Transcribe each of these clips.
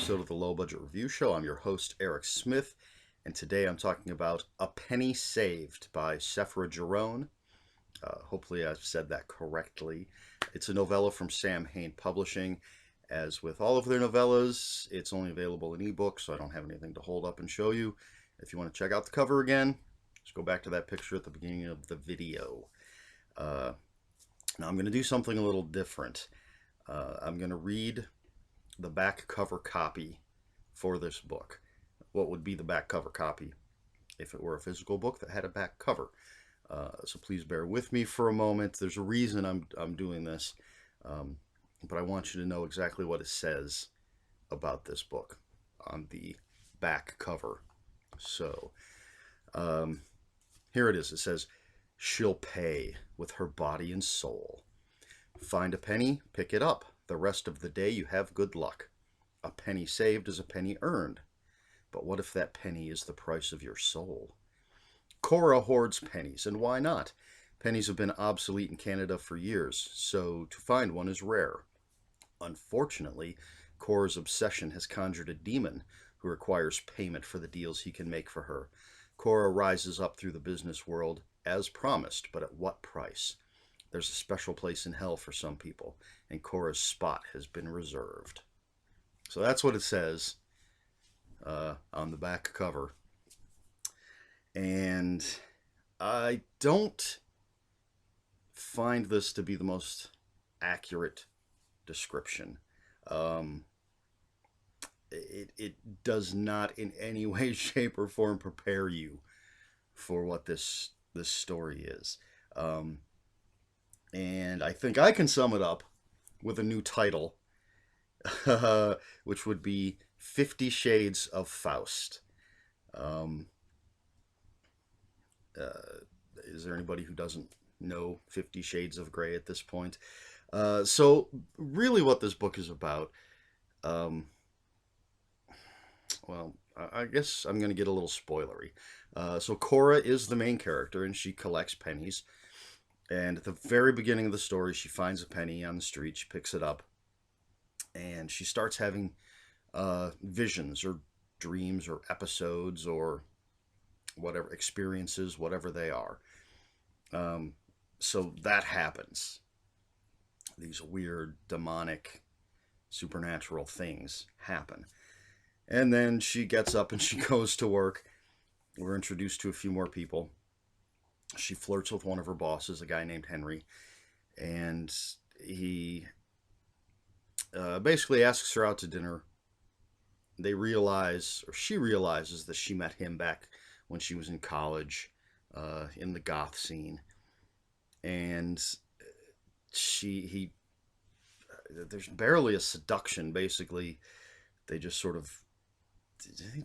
episode of the Low Budget Review Show. I'm your host, Eric Smith, and today I'm talking about A Penny Saved by Sephera Giron. Hopefully I've said that correctly. It's a novella from Sam Hain Publishing. As with all of their novellas, it's only available in ebook, so I don't have anything to hold up and show you. If you want to check out the cover again, just go back to that picture at the beginning of the video. Now I'm going to do something a little different. I'm going to read the back cover copy for this book. What would be the back cover copy if it were a physical book that had a back cover? So please bear with me for a moment. There's a reason I'm doing this, but I want you to know exactly what it says about this book on the back cover. So here it is. It says, "She'll pay with her body and soul. Find a penny, pick it up. The rest of the day you have good luck. A penny saved is a penny earned. But what if that penny is the price of your soul?" Cora hoards pennies, and why not? Pennies have been obsolete in Canada for years, so to find one is rare. Unfortunately, Cora's obsession has conjured a demon who requires payment for the deals he can make for her. Cora rises up through the business world as promised, but at what price? There's a special place in hell for some people, and Cora's spot has been reserved. So that's what it says on the back cover. And I don't find this to be the most accurate description. It does not in any way, shape, or form prepare you for what this story is. And I think I can sum it up with a new title, which would be 50 Shades of Faust. Is there anybody who doesn't know 50 Shades of Grey at this point? So really what this book is about, well, I guess I'm going to get a little spoilery. So Cora is the main character, and she collects pennies. And at the very beginning of the story, she finds a penny on the street. She picks it up, and she starts having visions or dreams or episodes or whatever experiences, whatever they are. So that happens. These weird, demonic, supernatural things happen. And then she gets up and she goes to work. We're introduced to a few more people. She flirts with one of her bosses, a guy named Henry, and he basically asks her out to dinner. They realize, or she realizes, that she met him back when she was in college, in the goth scene, and there's barely a seduction. Basically, they just sort of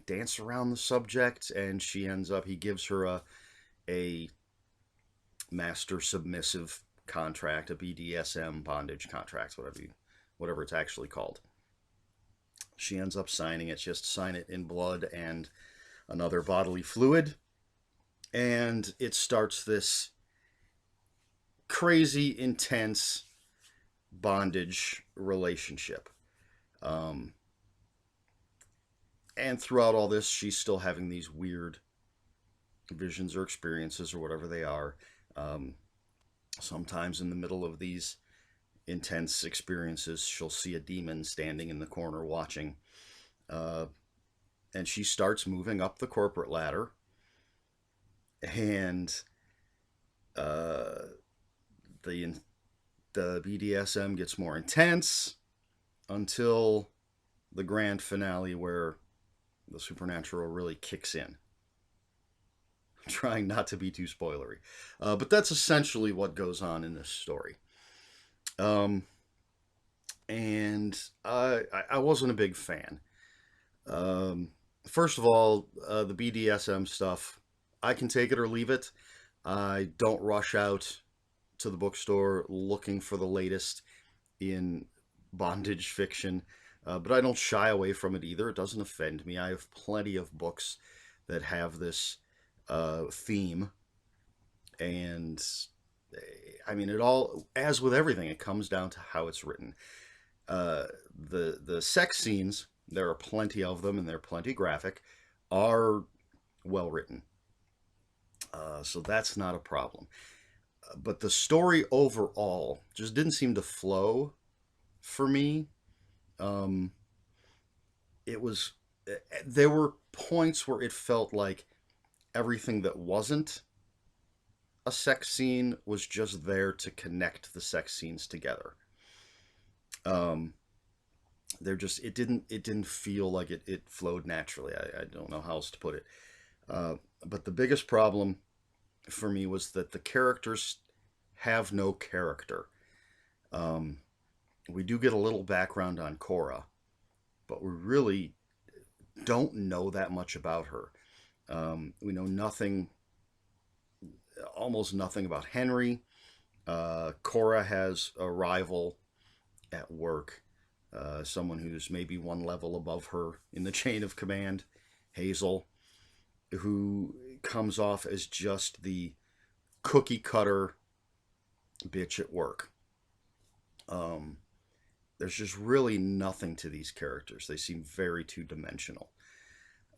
dance around the subject, and he gives her a master submissive contract, a BDSM bondage contract, whatever it's actually called. She ends up signing it. She has to sign it in blood and another bodily fluid, and it starts this crazy, intense bondage relationship. And throughout all this, she's still having these weird visions or experiences or whatever they are. Sometimes in the middle of these intense experiences, she'll see a demon standing in the corner watching. And she starts moving up the corporate ladder. And the BDSM gets more intense until the grand finale where the supernatural really kicks in. I'm trying not to be too spoilery. But that's essentially what goes on in this story. And I wasn't a big fan. First of all, the BDSM stuff, I can take it or leave it. I don't rush out to the bookstore looking for the latest in bondage fiction, but I don't shy away from it either. It doesn't offend me. I have plenty of books that have this theme, and I mean, it all, as with everything, it comes down to how it's written. The sex scenes there are plenty of them and they're plenty graphic, are well written. So that's not a problem. But the story overall just didn't seem to flow for me. Um, it was, there were points where it felt like everything that wasn't a sex scene was just there to connect the sex scenes together. Um, it didn't feel like it flowed naturally. I don't know how else to put it. Uh, but the biggest problem for me was that the characters have no character. Um, we do get a little background on Cora, but we really don't know that much about her. We know nothing, almost nothing about Henry. Cora has a rival at work, someone who's maybe one level above her in the chain of command, Hazel, who comes off as just the cookie cutter bitch at work. Um, there's just really nothing to these characters. They seem very two dimensional.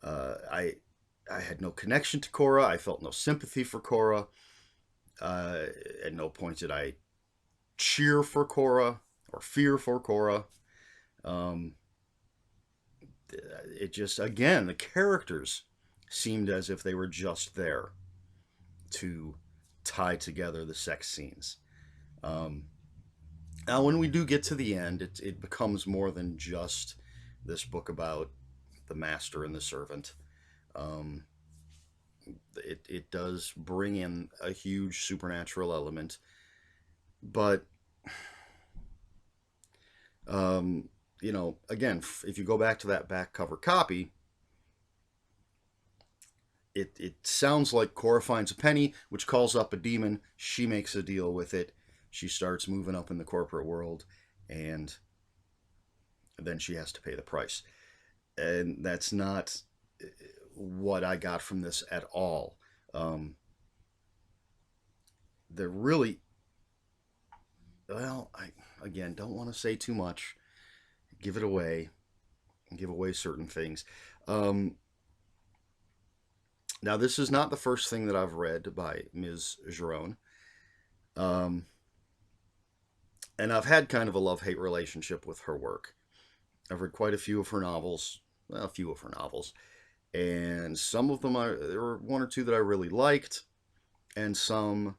I had no connection to Cora. I felt no sympathy for Cora. Uh, at no point did I cheer for Cora or fear for Cora. Um, it just, again, the characters seemed as if they were just there to tie together the sex scenes. Um, Now, when we do get to the end, it becomes more than just this book about the master and the servant. Um, it does bring in a huge supernatural element, but um, again, if you go back to that back cover copy, it sounds like Cora finds a penny, which calls up a demon. She makes a deal with it. She starts moving up in the corporate world, and then she has to pay the price. And that's not what I got from this at all. Um, they're really, well, I again don't want to say too much, give it away, give away certain things. Um, Now, this is not the first thing that I've read by Ms. Giron. Um, and I've had kind of a love hate relationship with her work. I've read quite a few of her novels, well, a few of her novels, and some of them, there were one or two that I really liked, and some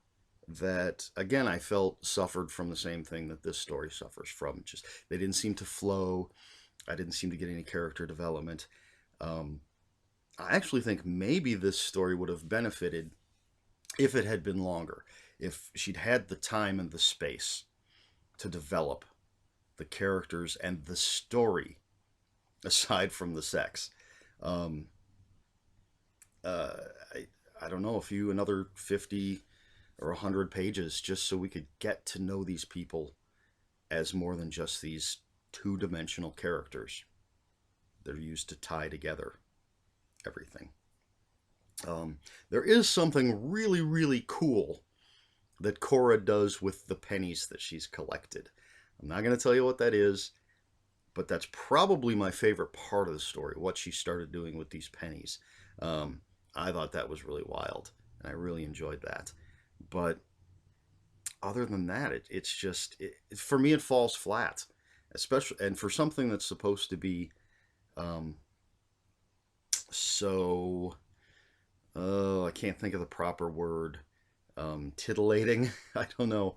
that, again, I felt suffered from the same thing that this story suffers from. Just they didn't seem to flow. I didn't seem to get any character development. Um, I actually think maybe this story would have benefited if it had been longer, if she'd had the time and the space to develop the characters and the story aside from the sex. Um, uh, I, I don't know, a few, another 50 or 100 pages just so we could get to know these people as more than just these two dimensional characters. They're used to tie together everything. There is something really, really cool that Cora does with the pennies that she's collected. I'm not going to tell you what that is, but that's probably my favorite part of the story, what she started doing with these pennies. Um, I thought that was really wild, and I really enjoyed that. But other than that, it's just, for me, it falls flat, especially, and for something that's supposed to be um, so, oh, I can't think of the proper word, titillating. I don't know.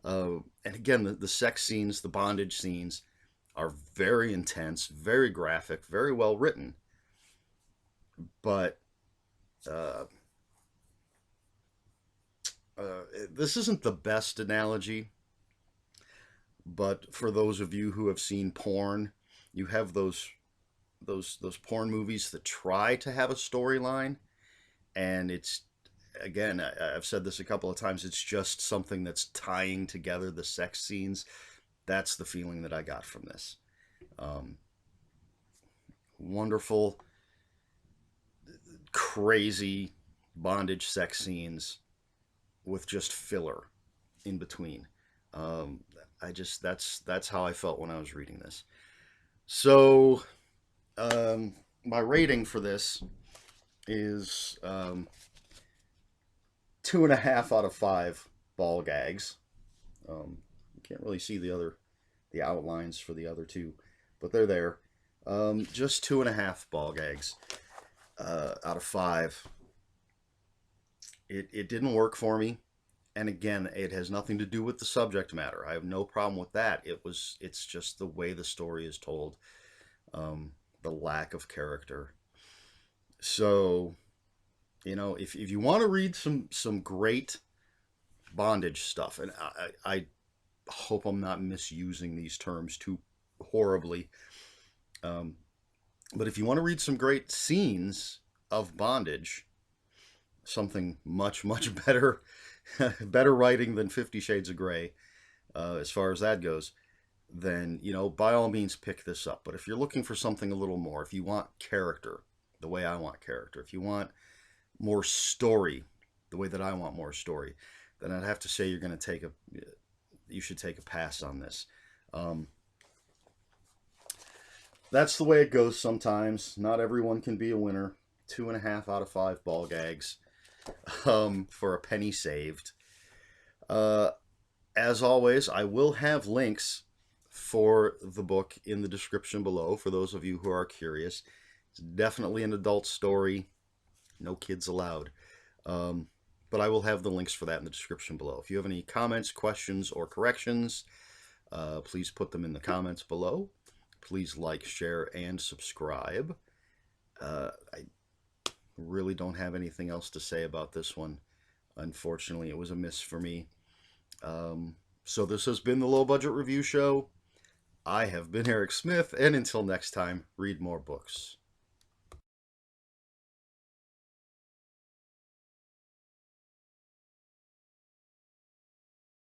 And again, the sex scenes, the bondage scenes are very intense, very graphic, very well written. But uh, this isn't the best analogy, but for those of you who have seen porn, you have those porn movies that try to have a storyline, and it's, again, I've said this a couple of times, it's just something that's tying together the sex scenes. That's the feeling that I got from this. Um, Wonderful, crazy bondage sex scenes with just filler in between. Um, I just, that's how I felt when I was reading this. So my rating for this is 2.5 out of 5 ball gags. You can't really see the outlines for the other two, but they're there. Just 2.5 ball gags out of 5. It didn't work for me, and again, it has nothing to do with the subject matter. I have no problem with that. It's just the way the story is told, the lack of character. So, if you want to read some great bondage stuff, and I hope I'm not misusing these terms too horribly, um, but if you want to read some great scenes of bondage, something much much better, better writing than 50 Shades of Grey, as far as that goes, then by all means pick this up. But if you're looking for something a little more, if you want character the way I want character, if you want more story the way that I want more story, then I'd have to say you should take a pass on this. Um, that's the way it goes sometimes. Not everyone can be a winner. 2.5 out of 5 ball gags, for a penny saved. Uh, as always, I will have links for the book in the description below for those of you who are curious. It's definitely an adult story. No kids allowed. But I will have the links for that in the description below. If you have any comments, questions, or corrections, please put them in the comments below. Please like, share, and subscribe. I really don't have anything else to say about this one. Unfortunately, it was a miss for me. So this has been the Low Budget Review Show. I have been Eric Smith, and until next time, read more books.